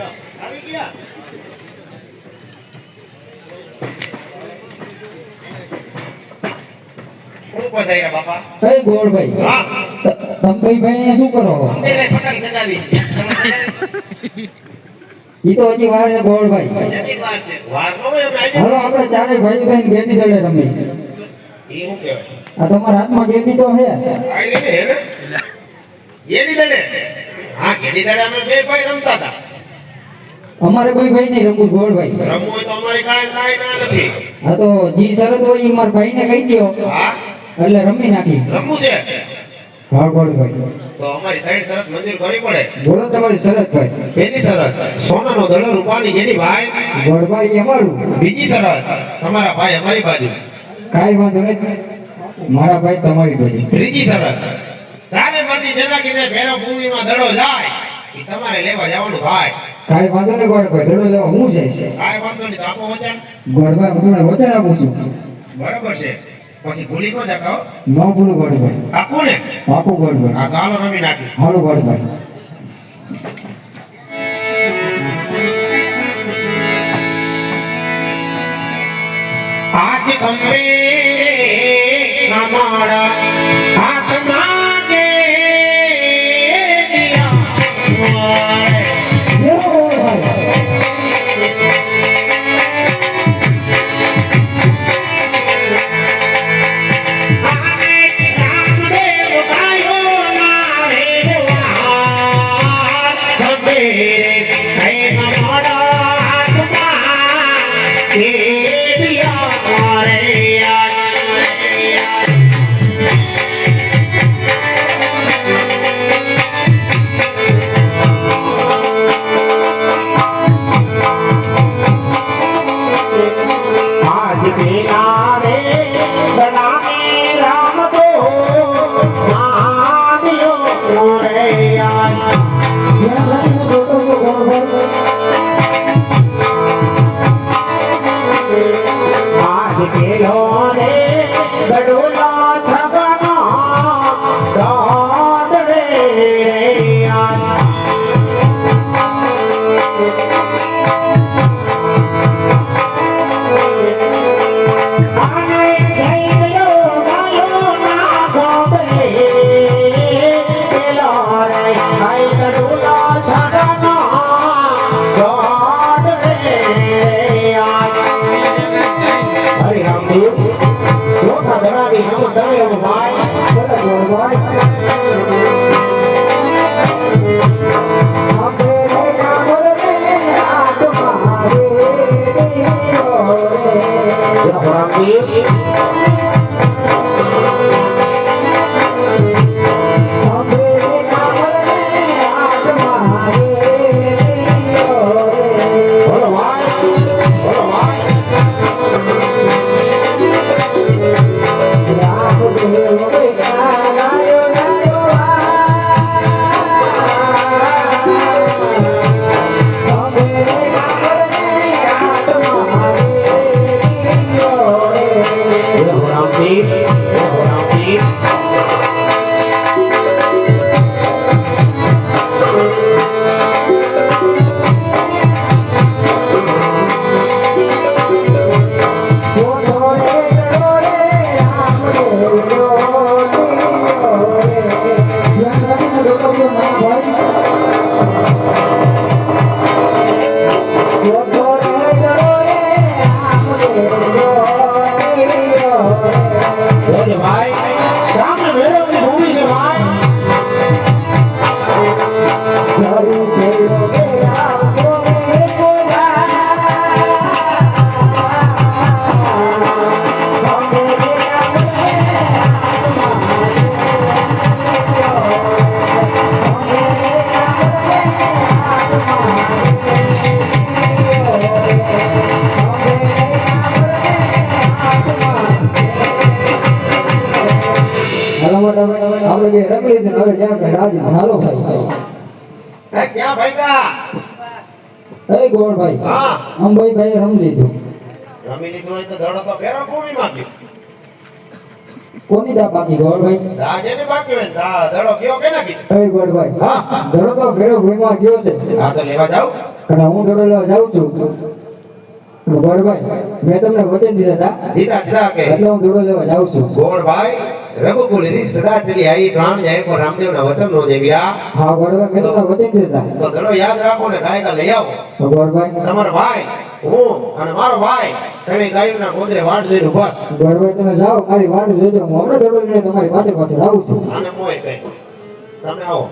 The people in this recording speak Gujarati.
આવી ગયા ઉપર જઈ રહ્યા બાપા. કઈ ગોળભાઈ? હા તંભાઈ શું કરો? અંબેભાઈ પતંગ ચગાવી. ઈ તો હજી વાર છે ગોળભાઈ. હજી વાર છે. વાર નો હોય અમે આજે. હાલો આપણે ચારે ભાઈઓ થઈને ગેડી દડે રમી. ઈ શું કહેવાય? આ તમારા હાથમાં ગેડી તો છે. આઈ રે હે ને. ગેડી દડે. હા ગેડી દડે અમે બે ભાઈ રમતા હતા. અમારે કોઈ ભાઈ નહીં રમવું ગોળભાઈ. રમવું હોય તો અમારી કાંઈ ના નથી. આ તો જી શરત હોય ઈ મારા ભાઈને કહી દ્યો. હા એટલે રમી નાખી. રમવું છે હા ગોળભાઈ. તો અમારી ત્રણ શરત મંજૂર કરવી પડે. બોલો તમારી શરત ભાઈ. પહેલી શરત સોનાનો દડો રૂપાની ગેડી ભાઈ. ગોળભાઈ અમારું. બીજી શરત તમારા ભાઈ અમારી બાજુ. કાઈ વાંધો નહીં. મારા ભાઈ તમારી બાજુ. ત્રીજી શરત તારે માંથી જનાકીને ભેરો ભૂમિમાં દડો જાય ઈ તમારે લેવા જવાનું ભાઈ. કાઈ વાંધો નહીં ગોળભાઈ. દડો લેવા હું જાય છે. કાંઈ વાંધો નહીં તો આપો વચન. ગોળભાઈ હું તમને વચન આપું છું. બરાબર છે પછી ભૂલી ન જતા હો. ન ભૂલું ગોળભાઈ. આપું ને આપું ગોળભાઈ. આ ગાલો રમી નાખી. હાલો ગોળભાઈ. આજ ખંભે અમારા હાથમાં કે દિયા જય ગોળભાઈ. આપણે રમી લીધું હવે ક્યાં રાજી હાલો ભાઈ. એ ક્યાં ભાઈગા? એ ગોળભાઈ. હા અંબાઈ ભાઈ રમી લીધું. રમી લીધું હોય તો દડો તો ફેરો ભૂમિમાં ગયો. કોની દા બાકી ગોળભાઈ? રાજેને બાકી હોય દડો ગયો કે ના કીધું? એ ગોળભાઈ. હા દડો તો ફેરો ભૂમિમાં ગયો છે. હા તો લેવા જાવ. અને હું દડો લેવા જાઉં છું ગોળભાઈ મેં તમને વચન દીધા હતા દીધા દીધા કે એટલે હું દડો લેવા જાઉં છું ગોળભાઈ રઘુકુળ રીત સદા ચલી આવી પ્રાણ જાય પર રામદેવના વચન નો દેવીરા હા ગોળભાઈ મેં તમને વચન દીધા તો દડો યાદ રાખો ને ગાયકા લઈ આવો હતા ગોળભાઈ તમારો ભાઈ હું અને મારો ભાઈ તમે ગાયોના ગોદરે વાટ જોઈને બસ ગોળભાઈ તમે જાઓ મારી વાટ જોજો હું હમણાં દડો લઈને તમારી પાછળ પાછળ આવું છું આને મોય કઈ તમે આવો